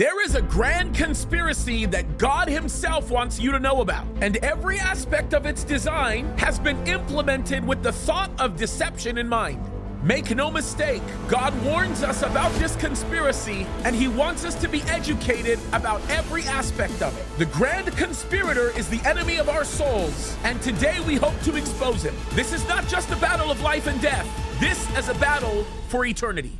There is a grand conspiracy that God himself wants you to know about, and every aspect of its design has been implemented with the thought of deception in mind. Make no mistake, God warns us about this conspiracy, and he wants us to be educated about every aspect of it. The grand conspirator is the enemy of our souls, and today we hope to expose him. This is not just a battle of life and death. This is a battle for eternity.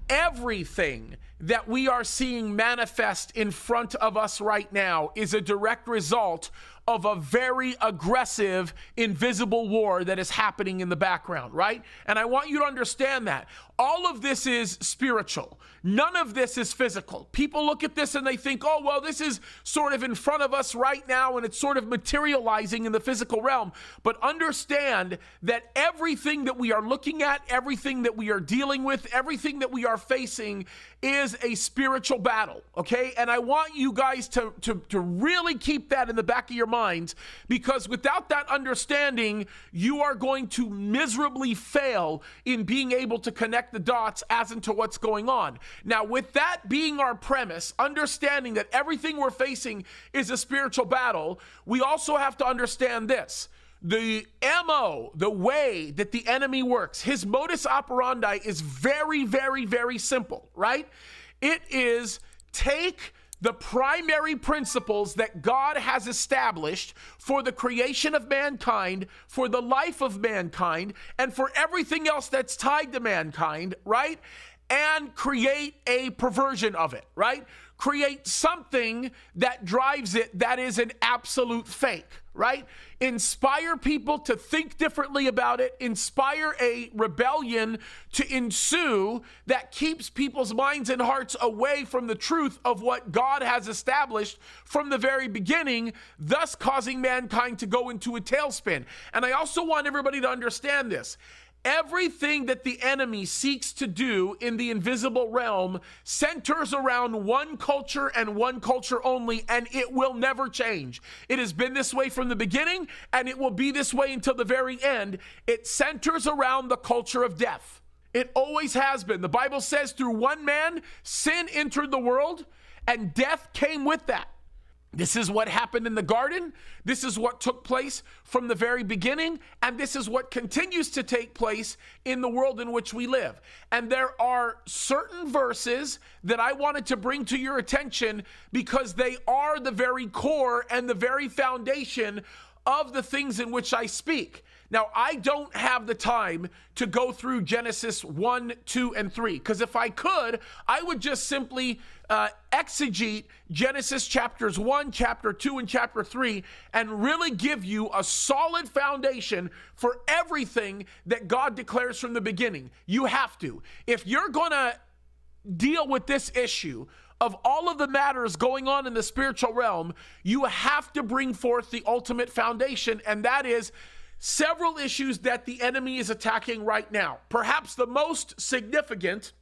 Everything that we are seeing manifest in front of us right now is a direct result of a very aggressive, invisible war that is happening in the background, right? And I want you to understand that. All of this is spiritual. None of this is physical. People look at this and they think, oh, well, this is sort of in front of us right now and it's sort of materializing in the physical realm. But understand that everything that we are looking at, everything that we are dealing with, everything that we are facing is a spiritual battle, okay? And I want you guys to really keep that in the back of your minds, because without that understanding, you are going to miserably fail in being able to connect the dots as into what's going on. Now, with that being our premise, understanding that everything we're facing is a spiritual battle, we also have to understand this. The MO, the way that the enemy works, his modus operandi is very, very, very simple, right? It is take the primary principles that God has established for the creation of mankind, for the life of mankind, and for everything else that's tied to mankind, right? And create a perversion of it, right? Create something that drives it that is an absolute fake, right? Inspire people to think differently about it, inspire a rebellion to ensue that keeps people's minds and hearts away from the truth of what God has established from the very beginning, thus causing mankind to go into a tailspin. And I also want everybody to understand this. Everything that the enemy seeks to do in the invisible realm centers around one culture and one culture only, and it will never change. It has been this way from the beginning, and it will be this way until the very end. It centers around the culture of death. It always has been. The Bible says through one man, sin entered the world, and death came with that. This is what happened in the garden. This is what took place from the very beginning. And this is what continues to take place in the world in which we live. And there are certain verses that I wanted to bring to your attention because they are the very core and the very foundation of the things in which I speak. Now, I don't have the time to go through Genesis 1, 2, and 3, because if I could, I would just simply exegete Genesis chapters 1, chapter 2, and chapter 3, and really give you a solid foundation for everything that God declares from the beginning. You have to. If you're going to deal with this issue of all of the matters going on in the spiritual realm, you have to bring forth the ultimate foundation, and that is several issues that the enemy is attacking right now. Perhaps the most significant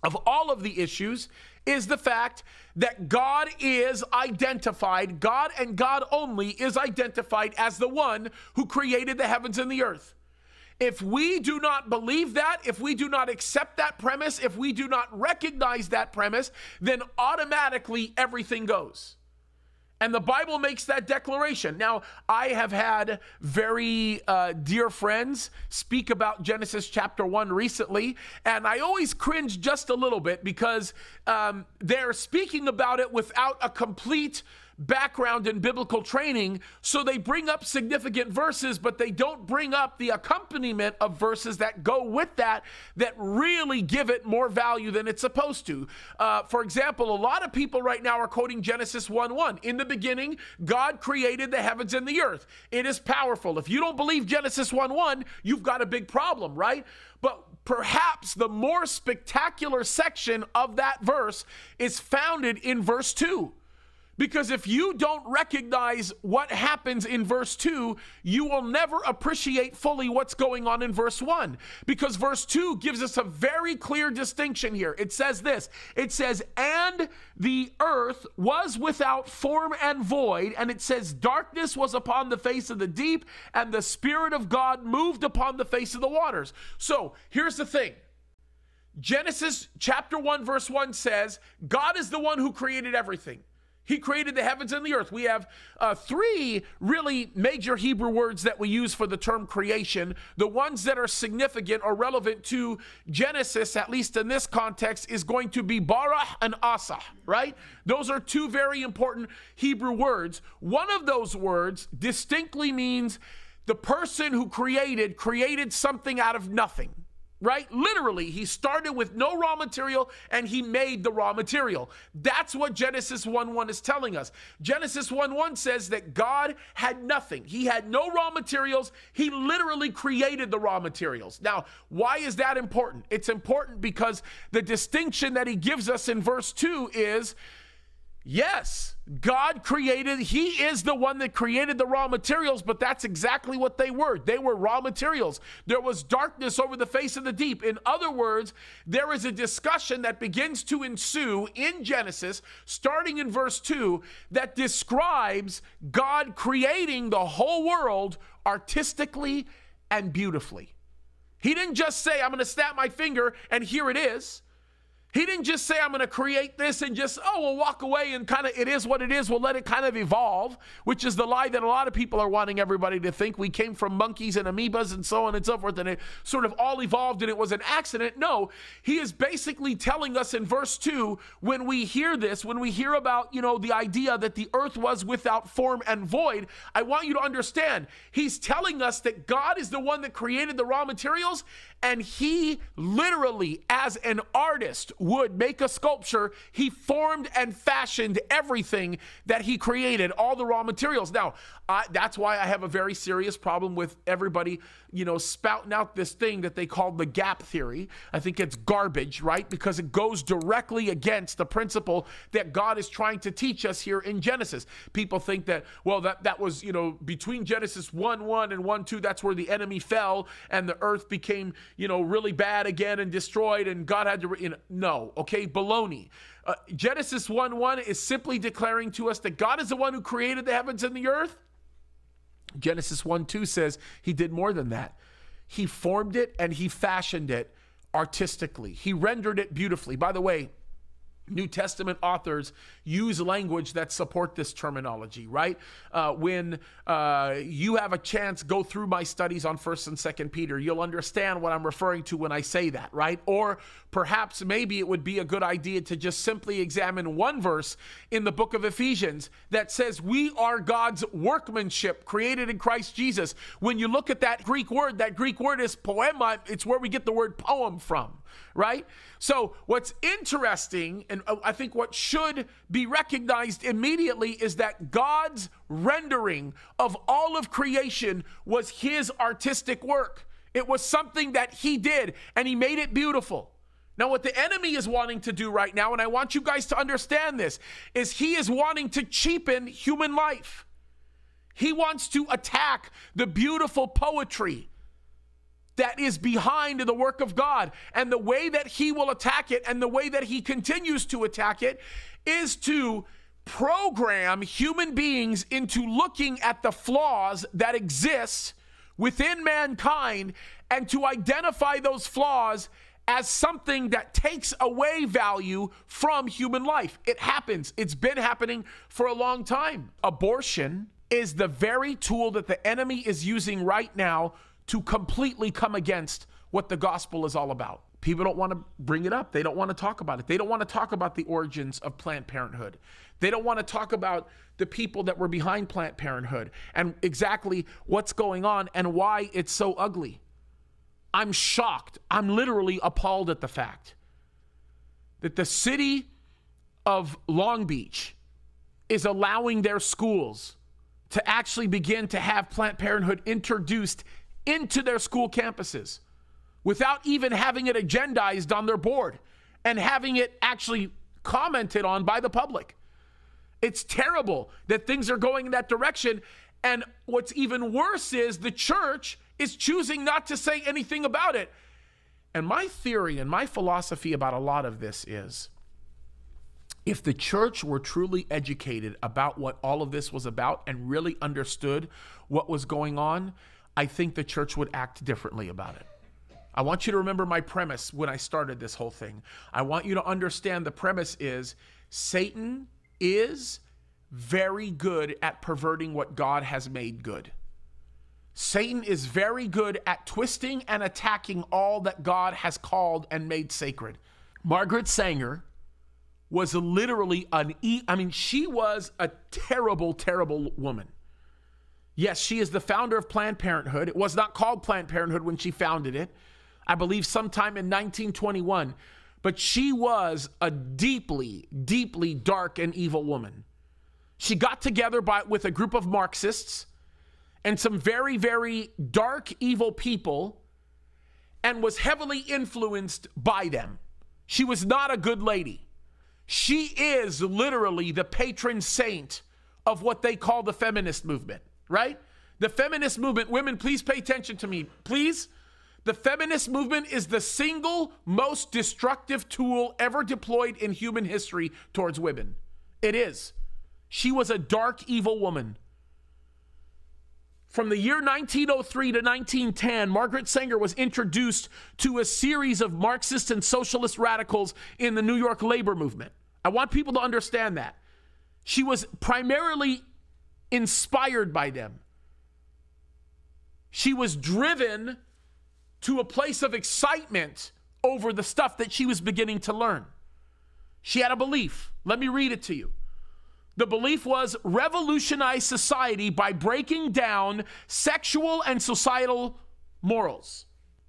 of all of the issues is the fact that God is identified, God and God only is identified as the one who created the heavens and the earth. If we do not believe that, if we do not accept that premise, if we do not recognize that premise, then automatically everything goes. And the Bible makes that declaration. Now, I have had very dear friends speak about Genesis chapter 1 recently, and I always cringe just a little bit because they're speaking about it without a complete background in biblical training, so they bring up significant verses, but they don't bring up the accompaniment of verses that go with that really give it more value than it's supposed to. For example, a lot of people right now are quoting Genesis 1:1. In the beginning, God created the heavens and the earth. It is powerful. If you don't believe Genesis 1:1, you've got a big problem, right? But perhaps the more spectacular section of that verse is founded in verse 2. Because if you don't recognize what happens in verse 2, you will never appreciate fully what's going on in verse 1. Because verse 2 gives us a very clear distinction here. It says this, it says, and the earth was without form and void, and it says darkness was upon the face of the deep, and the Spirit of God moved upon the face of the waters. So here's the thing. Genesis chapter 1, verse 1 says, God is the one who created everything. He created the heavens and the earth. We have three really major Hebrew words that we use for the term creation. The ones that are significant or relevant to Genesis, at least in this context, is going to be bara and asa, right? Those are two very important Hebrew words. One of those words distinctly means the person who created something out of nothing. Right? Literally, he started with no raw material and he made the raw material. That's what Genesis 1:1 is telling us. Genesis 1:1 says that God had nothing. He had no raw materials. He literally created the raw materials. Now, why is that important? It's important because the distinction that he gives us in verse 2 is, yes, God created, he is the one that created the raw materials, but that's exactly what they were. They were raw materials. There was darkness over the face of the deep. In other words, there is a discussion that begins to ensue in Genesis, starting in verse 2, that describes God creating the whole world artistically and beautifully. He didn't just say, I'm going to snap my finger and here it is. He didn't just say, I'm going to create this and just, we'll walk away and kind of, it is what it is. We'll let it kind of evolve, which is the lie that a lot of people are wanting everybody to think. We came from monkeys and amoebas and so on and so forth, and it sort of all evolved and it was an accident. No, he is basically telling us in verse 2, when we hear this, when we hear about, the idea that the earth was without form and void, I want you to understand, he's telling us that God is the one that created the raw materials, and he literally, as an artist would make a sculpture, he formed and fashioned everything that he created, all the raw materials. Now, that's why I have a very serious problem with everybody, spouting out this thing that they call the gap theory. I think it's garbage, right? Because it goes directly against the principle that God is trying to teach us here in Genesis. People think that, well, that was, between Genesis 1:1 and 1:2, that's where the enemy fell and the earth became, really bad again and destroyed, and God had to, no, okay, baloney. Genesis 1:1 is simply declaring to us that God is the one who created the heavens and the earth. Genesis 1:2 says he did more than that. He formed it and he fashioned it artistically. He rendered it beautifully. By the way, New Testament authors use language that support this terminology, right? When you have a chance, go through my studies on 1st and 2nd Peter. You'll understand what I'm referring to when I say that, right? Or perhaps maybe it would be a good idea to just simply examine one verse in the book of Ephesians that says we are God's workmanship created in Christ Jesus. When you look at that Greek word is poema. It's where we get the word poem from, right? So what's interesting, and I think what should be recognized immediately, is that God's rendering of all of creation was his artistic work. It was something that he did, and he made it beautiful. Now, what the enemy is wanting to do right now, and I want you guys to understand this, is he is wanting to cheapen human life. He wants to attack the beautiful poetry that is behind the work of God. And the way that he will attack it, and the way that he continues to attack it, is to program human beings into looking at the flaws that exist within mankind and to identify those flaws as something that takes away value from human life. It happens. It's been happening for a long time. Abortion is the very tool that the enemy is using right now to completely come against what the gospel is all about. People don't want to bring it up. They don't want to talk about it. They don't want to talk about the origins of Planned Parenthood. They don't want to talk about the people that were behind Planned Parenthood and exactly what's going on and why it's so ugly. I'm shocked. I'm literally appalled at the fact that the city of Long Beach is allowing their schools to actually begin to have Planned Parenthood introduced into their school campuses without even having it agendized on their board and having it actually commented on by the public. It's terrible that things are going in that direction. And what's even worse is the church is choosing not to say anything about it. And my theory and my philosophy about a lot of this is, if the church were truly educated about what all of this was about and really understood what was going on, I think the church would act differently about it. I want you to remember my premise when I started this whole thing. I want you to understand the premise is Satan is very good at perverting what God has made good. Satan is very good at twisting and attacking all that God has called and made sacred. Margaret Sanger was literally she was a terrible, terrible woman. Yes, she is the founder of Planned Parenthood. It was not called Planned Parenthood when she founded it. I believe sometime in 1921. But she was a deeply, deeply dark and evil woman. She got together with a group of Marxists and some very, very dark, evil people and was heavily influenced by them. She was not a good lady. She is literally the patron saint of what they call the feminist movement, right? The feminist movement, women, please pay attention to me, please. The feminist movement is the single most destructive tool ever deployed in human history towards women. It is. She was a dark, evil woman. From the year 1903 to 1910, Margaret Sanger was introduced to a series of Marxist and socialist radicals in the New York labor movement. I want people to understand that. She was primarily inspired by them. She was driven to a place of excitement over the stuff that she was beginning to learn. She had a belief. Let me read it to you. The belief was revolutionize society by breaking down sexual and societal morals.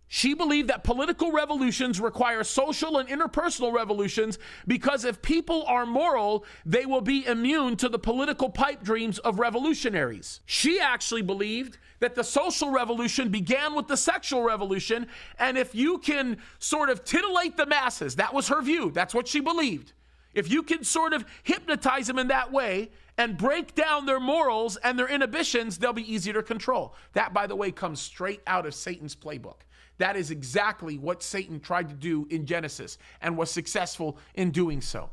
She believed that political revolutions require social and interpersonal revolutions because if people are moral, they will be immune to the political pipe dreams of revolutionaries. She actually believed that the social revolution began with the sexual revolution, and if you can sort of titillate the masses, that was her view, that's what she believed. If you can sort of hypnotize them in that way and break down their morals and their inhibitions, they'll be easier to control. That, by the way, comes straight out of Satan's playbook. That is exactly what Satan tried to do in Genesis and was successful in doing so.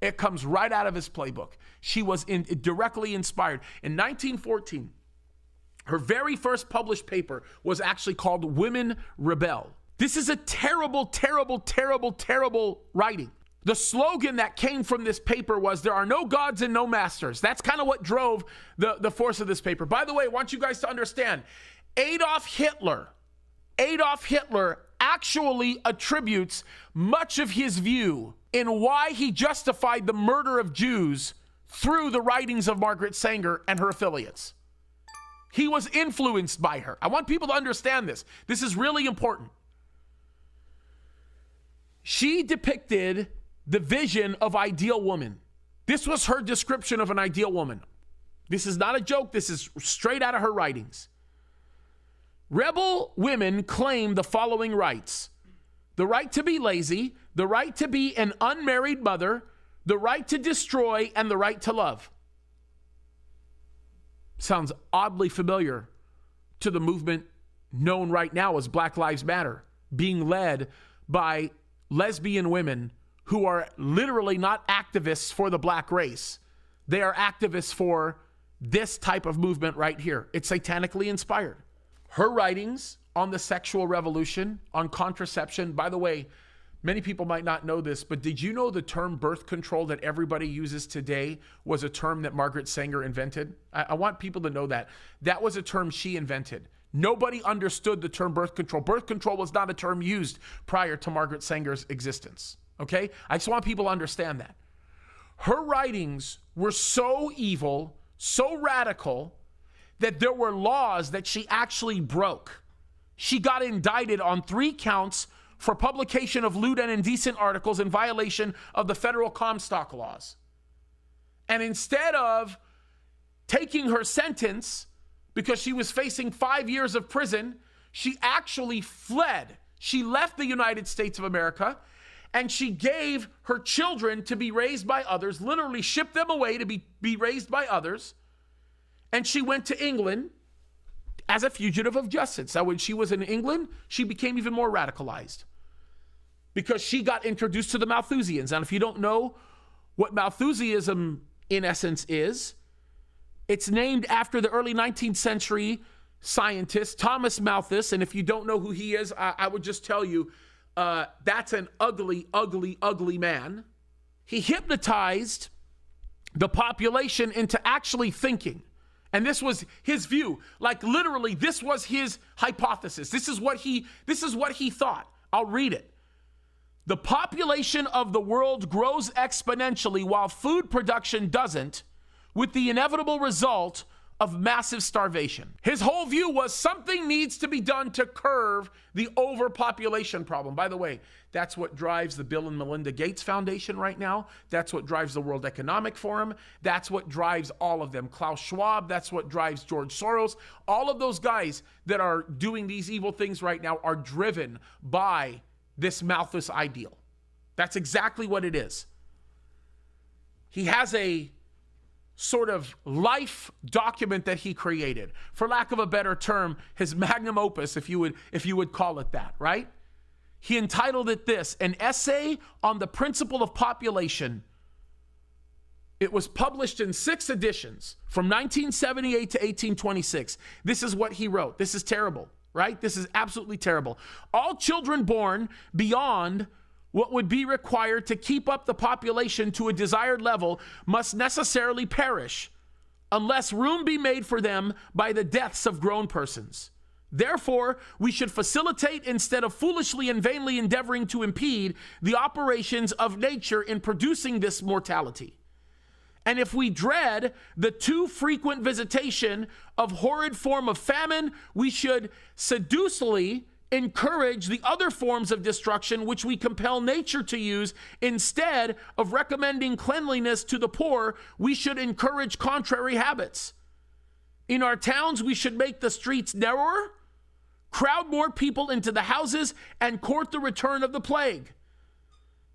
It comes right out of his playbook. She was directly inspired. In 1914, her very first published paper was actually called Women Rebel. This is a terrible, terrible, terrible, terrible writing. The slogan that came from this paper was, there are no gods and no masters. That's kind of what drove the force of this paper. By the way, I want you guys to understand, Adolf Hitler actually attributes much of his view in why he justified the murder of Jews through the writings of Margaret Sanger and her affiliates. He was influenced by her. I want people to understand this. This is really important. She depicted the vision of ideal woman. This was her description of an ideal woman. This is not a joke. This is straight out of her writings. Rebel women claim the following rights: the right to be lazy, the right to be an unmarried mother, the right to destroy, and the right to love. Sounds oddly familiar to the movement known right now as Black Lives Matter, being led by lesbian women who are literally not activists for the black race. They are activists for this type of movement right here. It's satanically inspired. Her writings on the sexual revolution, on contraception, by the way, many people might not know this, but did you know the term birth control that everybody uses today was a term that Margaret Sanger invented? I want people to know that. That was a term she invented. Nobody understood the term birth control. Birth control was not a term used prior to Margaret Sanger's existence. Okay? I just want people to understand that. Her writings were so evil, so radical, that there were laws that she actually broke. She got indicted on 3 counts for publication of lewd and indecent articles in violation of the federal Comstock laws. And instead of taking her sentence, because she was facing 5 years of prison, she actually fled. She left the United States of America, and she gave her children to be raised by others, literally shipped them away to be raised by others. And she went to England as a fugitive of justice. Now, when she was in England, she became even more radicalized because she got introduced to the Malthusians. And if you don't know what Malthusianism in essence is, it's named after the early 19th century scientist, Thomas Malthus, and if you don't know who he is, I would just tell you, that's an ugly, ugly, ugly man. He hypnotized the population into actually thinking. And this was his view. Like literally, this was his hypothesis. This is what he thought. I'll read it. The population of the world grows exponentially while food production doesn't, with the inevitable result of massive starvation. His whole view was something needs to be done to curb the overpopulation problem. By the way, that's what drives the Bill and Melinda Gates Foundation right now. That's what drives the World Economic Forum. That's what drives all of them. Klaus Schwab, that's what drives George Soros. All of those guys that are doing these evil things right now are driven by this Malthus ideal. That's exactly what it is. He has a sort of life document that he created, for lack of a better term, his magnum opus, if you would call it that, right? He entitled it this, An Essay on the Principle of Population. It was published in 6 editions from 1978 to 1826. This is what he wrote. This is terrible, right? This is absolutely terrible. All children born beyond what would be required to keep up the population to a desired level must necessarily perish unless room be made for them by the deaths of grown persons. Therefore, we should facilitate instead of foolishly and vainly endeavoring to impede the operations of nature in producing this mortality. And if we dread the too frequent visitation of horrid form of famine, we should sedulously encourage the other forms of destruction which we compel nature to use. Instead of recommending cleanliness to the poor, we should encourage contrary habits. In our towns, we should make the streets narrower, crowd more people into the houses, and court the return of the plague.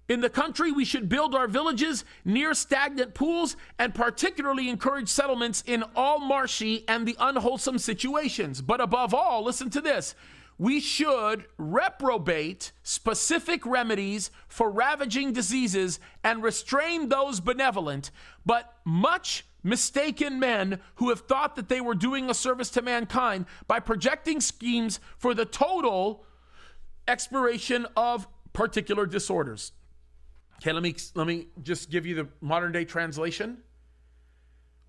In the country, we should build our villages near stagnant pools and particularly encourage settlements in all marshy and the unwholesome situations. But above all, listen to this, we should reprobate specific remedies for ravaging diseases and restrain those benevolent, but much mistaken men who have thought that they were doing a service to mankind by projecting schemes for the total expiration of particular disorders. Okay, let me just give you the modern day translation.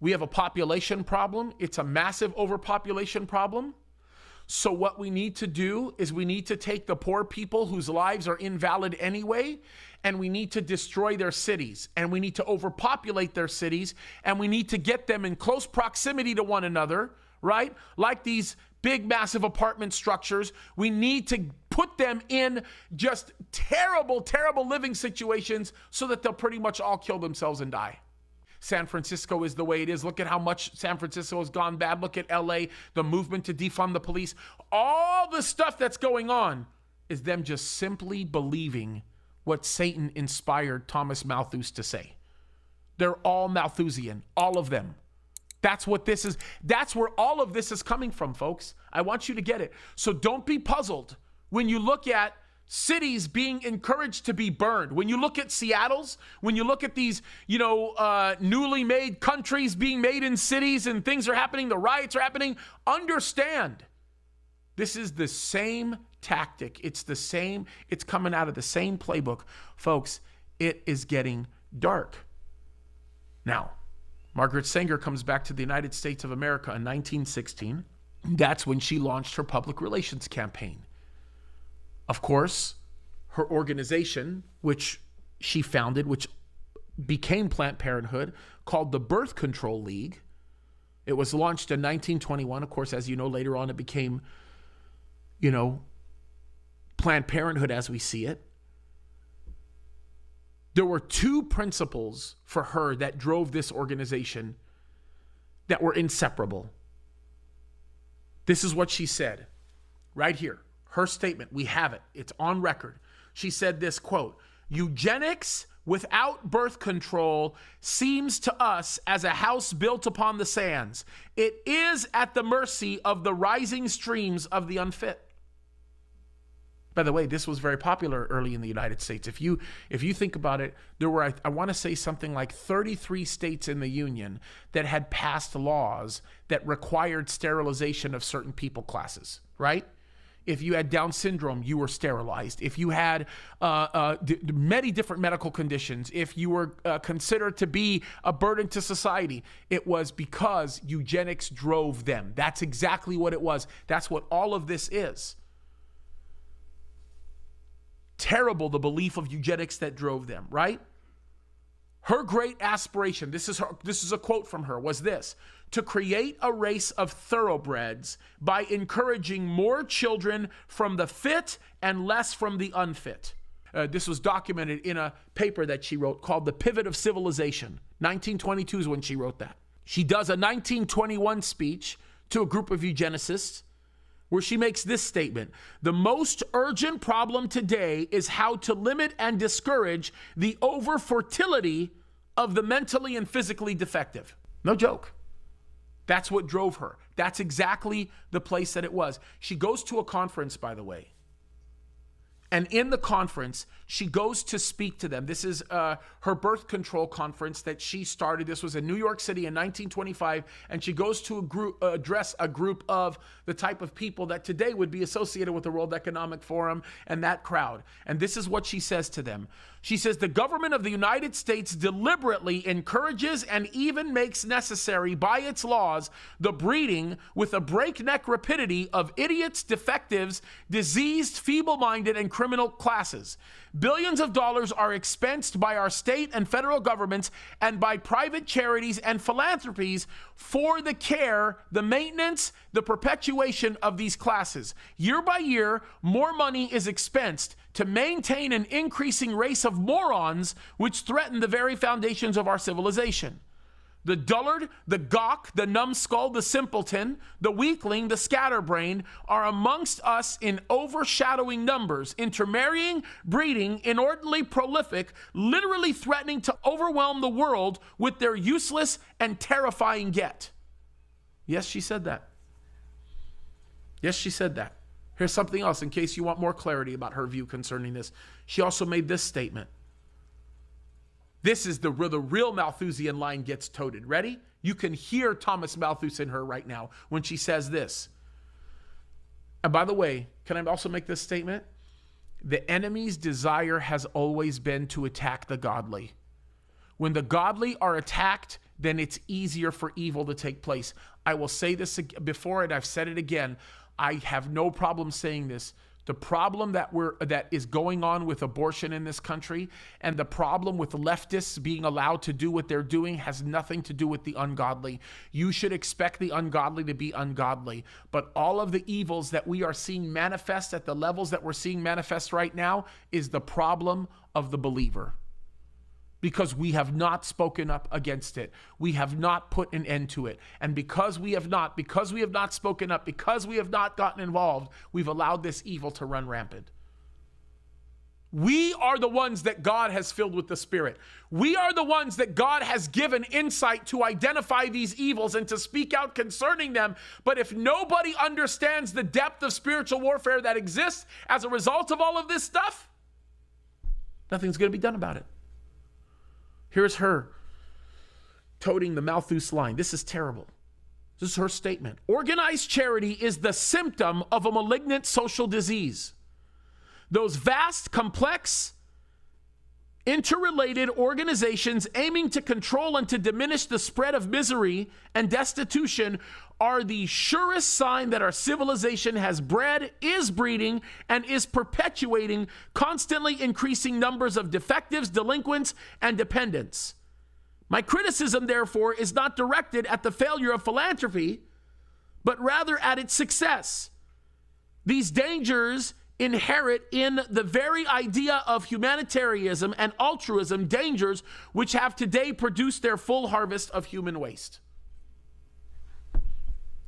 We have a population problem. It's a massive overpopulation problem. So what we need to do is we need to take the poor people whose lives are invalid anyway, and we need to destroy their cities, and we need to overpopulate their cities, and we need to get them in close proximity to one another, right? Like these big, massive apartment structures. We need to put them in just terrible, terrible living situations so that they'll pretty much all kill themselves and die. San Francisco is the way it is. Look at how much San Francisco has gone bad. Look at LA, the movement to defund the police. All the stuff that's going on is them just simply believing what Satan inspired Thomas Malthus to say. They're all Malthusian, all of them. That's what this is. That's where all of this is coming from, folks. I want you to get it. So don't be puzzled when you look at cities being encouraged to be burned. When you look at Seattle's, when you look at these, newly made countries being made in cities and things are happening, the riots are happening, understand this is the same tactic. It's the same. It's coming out of the same playbook. Folks, it is getting dark. Now, Margaret Sanger comes back to the United States of America in 1916. That's when she launched her public relations campaign. Of course, her organization, which she founded, which became Planned Parenthood, called the Birth Control League. It was launched in 1921. Of course, as you know, later on it became, Planned Parenthood as we see it. There were 2 principles for her that drove this organization that were inseparable. This is what she said right here. Her statement, we have it. It's on record. She said this, quote, "Eugenics without birth control seems to us as a house built upon the sands. It is at the mercy of the rising streams of the unfit." By the way, this was very popular early in the United States. If you think about it, there were, I want to say something like 33 states in the Union that had passed laws that required sterilization of certain people classes, right? If you had Down syndrome, you were sterilized. If you had many different medical conditions, if you were considered to be a burden to society, it was because eugenics drove them. That's exactly what it was. That's what all of this is. Terrible, the belief of eugenics that drove them, right? Her great aspiration, this is a quote from her, was this: to create a race of thoroughbreds by encouraging more children from the fit and less from the unfit. This was documented in a paper that she wrote called The Pivot of Civilization. 1922 is when she wrote that. She does a 1921 speech to a group of eugenicists where she makes this statement: the most urgent problem today is how to limit and discourage the over-fertility of the mentally and physically defective. No joke. That's what drove her. That's exactly the place that it was. She goes to a conference, by the way. And in the conference, she goes to speak to them. This is her birth control conference that she started. This was in New York City in 1925. And she goes to address a group of the type of people that today would be associated with the World Economic Forum and that crowd. And this is what she says to them. She says, the government of the United States deliberately encourages and even makes necessary by its laws the breeding with a breakneck rapidity of idiots, defectives, diseased, feeble-minded, and criminal classes. Billions of dollars are expensed by our state and federal governments and by private charities and philanthropies for the care, the maintenance, the perpetuation of these classes. Year by year, more money is expensed to maintain an increasing race of morons which threaten the very foundations of our civilization. The dullard, the gawk, the numbskull, the simpleton, the weakling, the scatterbrained are amongst us in overshadowing numbers, intermarrying, breeding, inordinately prolific, literally threatening to overwhelm the world with their useless and terrifying get. Yes, she said that. Yes, she said that. Here's something else in case you want more clarity about her view concerning this. She also made this statement. This is the real Malthusian line gets toted. Ready? You can hear Thomas Malthus in her right now when she says this. And by the way, can I also make this statement? The enemy's desire has always been to attack the godly. When the godly are attacked, then it's easier for evil to take place. I will say this before, and I've said it again. I have no problem saying this. The problem that is going on with abortion in this country and the problem with leftists being allowed to do what they're doing has nothing to do with the ungodly. You should expect the ungodly to be ungodly. But all of the evils that we are seeing manifest at the levels that we're seeing manifest right now is the problem of the believer. Because we have not spoken up against it. We have not put an end to it. And because we have not spoken up, because we have not gotten involved, we've allowed this evil to run rampant. We are the ones that God has filled with the Spirit. We are the ones that God has given insight to identify these evils and to speak out concerning them. But if nobody understands the depth of spiritual warfare that exists as a result of all of this stuff, nothing's going to be done about it. Here's her toting the Malthus line. This is terrible. This is her statement. Organized charity is the symptom of a malignant social disease. Those vast, complex, interrelated organizations aiming to control and to diminish the spread of misery and destitution are the surest sign that our civilization has bred, is breeding, and is perpetuating constantly increasing numbers of defectives, delinquents, and dependents. My criticism, therefore, is not directed at the failure of philanthropy, but rather at its success. These dangers inherent in the very idea of humanitarianism and altruism, dangers which have today produced their full harvest of human waste.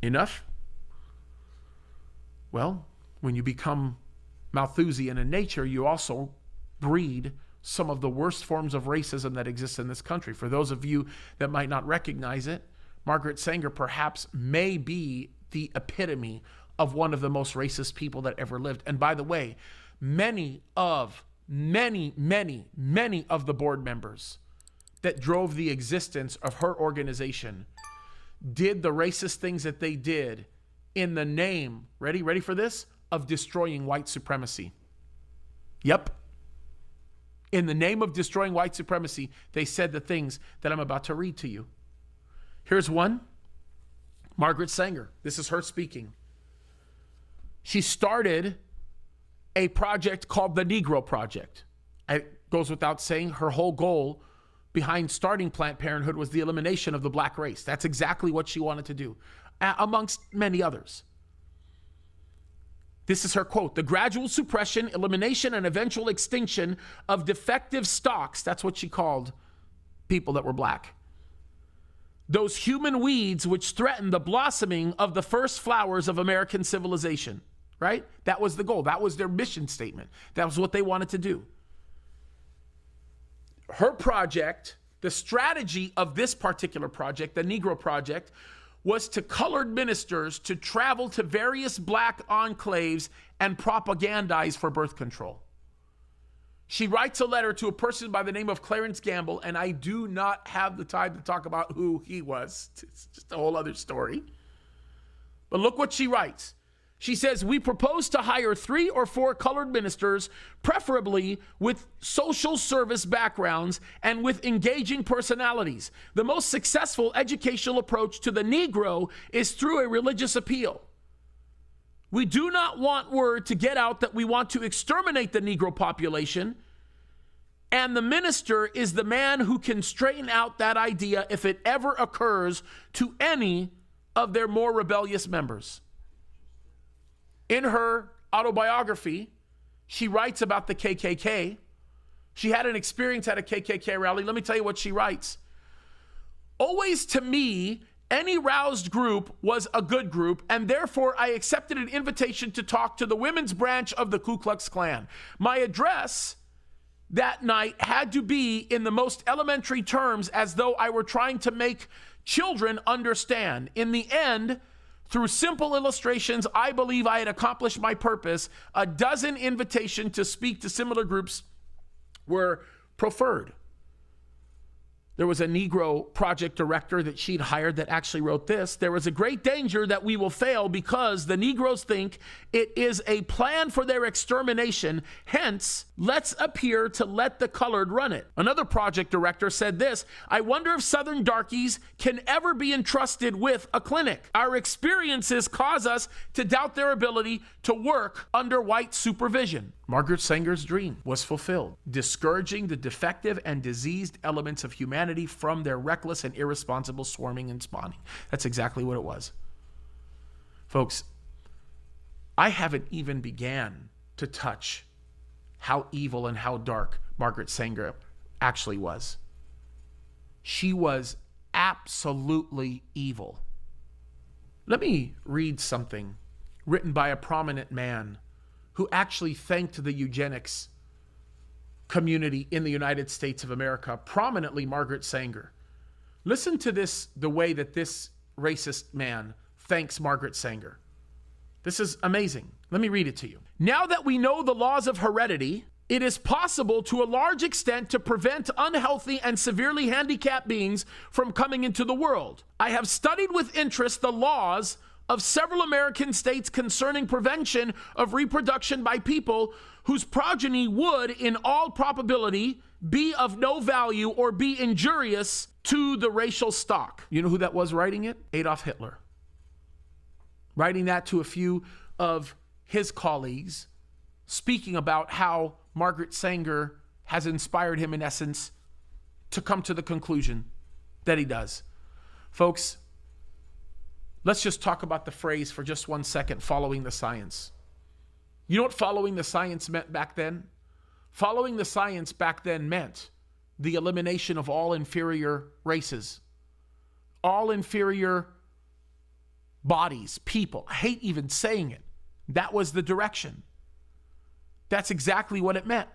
Enough? Well, when you become Malthusian in nature, you also breed some of the worst forms of racism that exists in this country. For those of you that might not recognize it, Margaret Sanger perhaps may be the epitome of one of the most racist people that ever lived. And by the way, many of the board members that drove the existence of her organization did the racist things that they did in the name, ready for this, of destroying white supremacy. Yep. In the name of destroying white supremacy, they said the things that I'm about to read to you. Here's one. Margaret Sanger. This is her speaking. She started a project called the Negro Project. It goes without saying, her whole goal behind starting Planned Parenthood was the elimination of the black race. That's exactly what she wanted to do, amongst many others. This is her quote: "The gradual suppression, elimination, and eventual extinction of defective stocks," that's what she called people that were black, "those human weeds which threaten the blossoming of the first flowers of American civilization." Right? That was the goal. That was their mission statement. That was what they wanted to do. Her project, the strategy of this particular project, the Negro Project, was to colored ministers to travel to various black enclaves and propagandize for birth control. She writes a letter to a person by the name of Clarence Gamble, and I do not have the time to talk about who he was. It's just a whole other story. But look what she writes. She says, "We propose to hire 3 or 4 colored ministers, preferably with social service backgrounds and with engaging personalities. The most successful educational approach to the Negro is through a religious appeal. We do not want word to get out that we want to exterminate the Negro population, and the minister is the man who can straighten out that idea if it ever occurs to any of their more rebellious members." In her autobiography, she writes about the KKK. She had an experience at a KKK rally. Let me tell you what she writes. "Always to me, any roused group was a good group, and therefore I accepted an invitation to talk to the women's branch of the Ku Klux Klan. My address that night had to be in the most elementary terms, as though I were trying to make children understand. In the end, through simple illustrations, I believe I had accomplished my purpose. A dozen invitations to speak to similar groups were proffered." There was a Negro project director that she'd hired that actually wrote this: "There is a great danger that we will fail because the Negroes think it is a plan for their extermination. Hence, let's appear to let the colored run it." Another project director said this: "I wonder if Southern darkies can ever be entrusted with a clinic. Our experiences cause us to doubt their ability to work under white supervision." Margaret Sanger's dream was fulfilled, discouraging the defective and diseased elements of humanity from their reckless and irresponsible swarming and spawning. That's exactly what it was. Folks, I haven't even began to touch how evil and how dark Margaret Sanger actually was. She was absolutely evil. Let me read something written by a prominent man who actually thanked the eugenics community in the United States of America, prominently Margaret Sanger. Listen to this, the way that this racist man thanks Margaret Sanger. This is amazing. Let me read it to you. "Now that we know the laws of heredity, it is possible to a large extent to prevent unhealthy and severely handicapped beings from coming into the world. I have studied with interest the laws of several American states concerning prevention of reproduction by people whose progeny would, in all probability, be of no value or be injurious to the racial stock." You know who that was writing it? Adolf Hitler. Writing that to a few of his colleagues, speaking about how Margaret Sanger has inspired him, in essence, to come to the conclusion that he does. Folks, let's just talk about the phrase for just 1 second, following the science. You know what following the science meant back then? Following the science back then meant the elimination of all inferior races, all inferior bodies, people. I hate even saying it. That was the direction. That's exactly what it meant.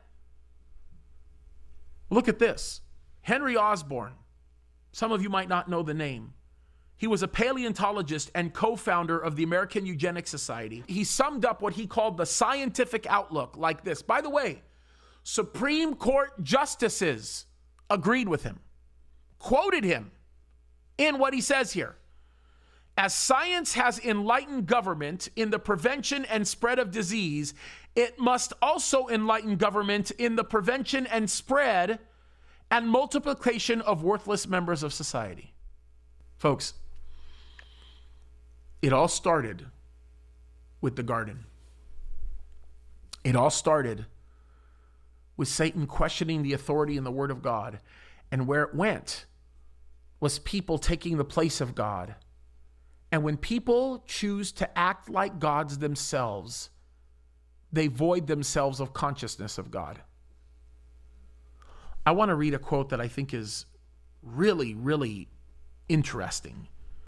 Look at this. Henry Osborne. Some of you might not know the name. He was a paleontologist and co-founder of the American Eugenics Society. He summed up what he called the scientific outlook like this. By the way, Supreme Court justices agreed with him, quoted him in what he says here. As science has enlightened government in the prevention and spread of disease, it must also enlighten government in the prevention and spread and multiplication of worthless members of society. Folks, it all started with the garden. It all started with Satan questioning the authority and the word of God. And where it went was people taking the place of God. And when people choose to act like gods themselves, they void themselves of consciousness of God. I want to read a quote that I think is really, really interesting.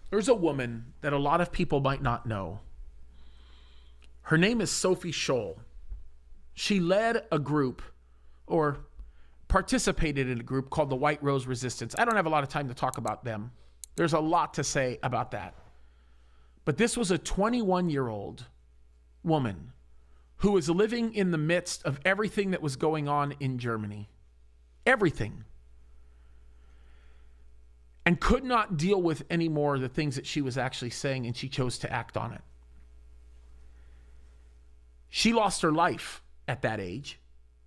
There's a woman that a lot of people might not know. Her name is Sophie Scholl. She led a group, or participated in a group called the White Rose Resistance. I don't have a lot of time to talk about them. There's a lot to say about that. But this was a 21-year-old woman who was living in the midst of everything that was going on in Germany. Everything. And could not deal with any more of the things that she was actually saying, and she chose to act on it. She lost her life at that age.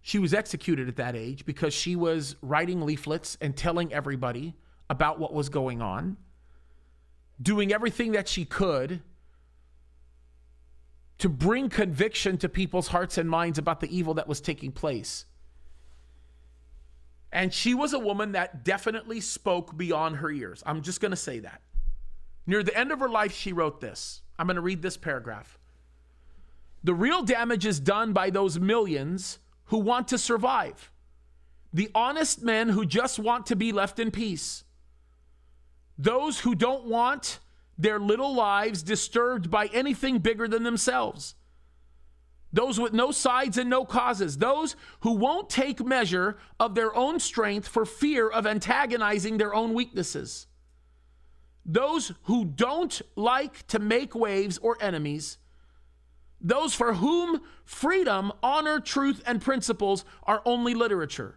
She was executed at that age because she was writing leaflets and telling everybody about what was going on, doing everything that she could to bring conviction to people's hearts and minds about the evil that was taking place. And she was a woman that definitely spoke beyond her years. I'm just going to say that. Near the end of her life, she wrote this. I'm going to read this paragraph. The real damage is done by those millions who want to survive. The honest men who just want to be left in peace. Those who don't want their little lives disturbed by anything bigger than themselves. Those with no sides and no causes. Those who won't take measure of their own strength for fear of antagonizing their own weaknesses. Those who don't like to make waves or enemies. Those for whom freedom, honor, truth, and principles are only literature.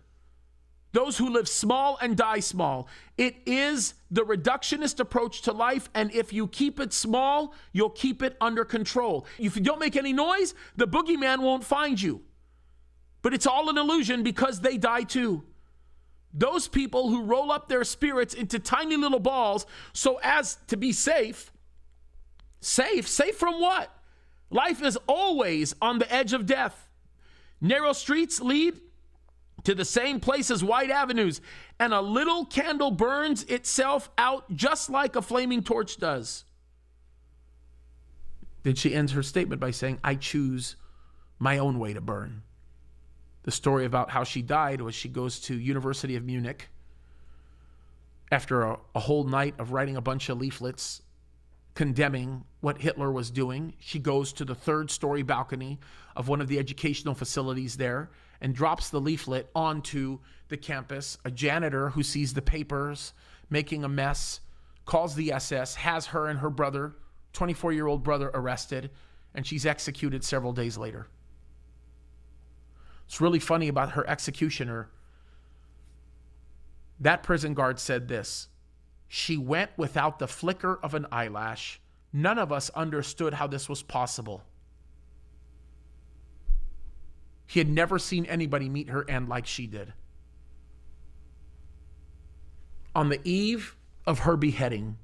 Those who live small and die small. It is the reductionist approach to life, and if you keep it small, you'll keep it under control. If you don't make any noise, the boogeyman won't find you. But it's all an illusion because they die too. Those people who roll up their spirits into tiny little balls so as to be safe. Safe from what? Life is always on the edge of death. Narrow streets lead to the same place as wide avenues, and a little candle burns itself out just like a flaming torch does. Then she ends her statement by saying, I choose my own way to burn. The story about how she died was she goes to University of Munich after a whole night of writing a bunch of leaflets condemning what Hitler was doing. She goes to the third-story balcony of one of the educational facilities there and drops the leaflet onto the campus. A janitor who sees the papers making a mess calls the SS, has her and her brother, 24-year-old brother, arrested, and she's executed several days later. It's really funny about her executioner. That prison guard said this: she went without the flicker of an eyelash. None of us understood how this was possible. He had never seen anybody meet her end like she did. On the eve of her beheading,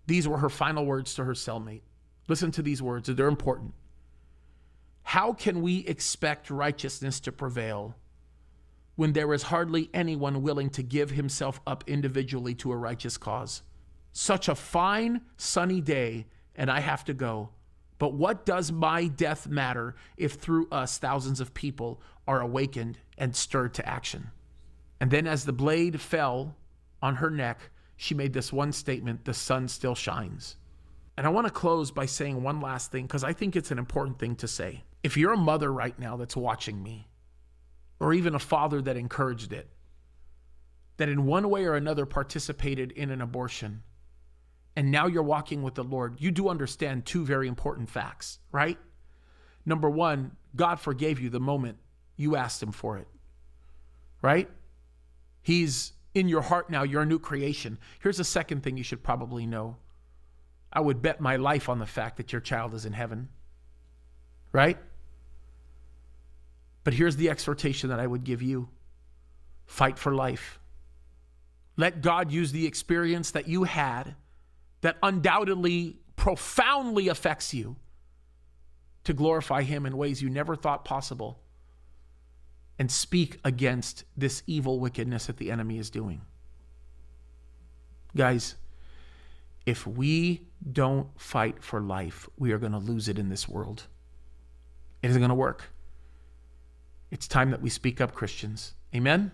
these were her final words to her cellmate. Listen to these words, they're important. How can we expect righteousness to prevail when there is hardly anyone willing to give himself up individually to a righteous cause? Such a fine, sunny day, and I have to go. But what does my death matter if through us thousands of people are awakened and stirred to action? And then as the blade fell on her neck, she made this one statement: the sun still shines. And I want to close by saying one last thing, because I think it's an important thing to say. If you're a mother right now that's watching me, or even a father that encouraged it, that in one way or another participated in an abortion, and now you're walking with the Lord, you do understand two very important facts, right? Number one, God forgave you the moment you asked him for it, right? He's in your heart now. You're a new creation. Here's the second thing you should probably know. I would bet my life on the fact that your child is in heaven, right? But here's the exhortation that I would give you. Fight for life. Let God use the experience that you had that undoubtedly profoundly affects you to glorify him in ways you never thought possible and speak against this evil wickedness that the enemy is doing. Guys, if we don't fight for life, we are going to lose it in this world. It isn't going to work. It's time that we speak up, Christians. Amen?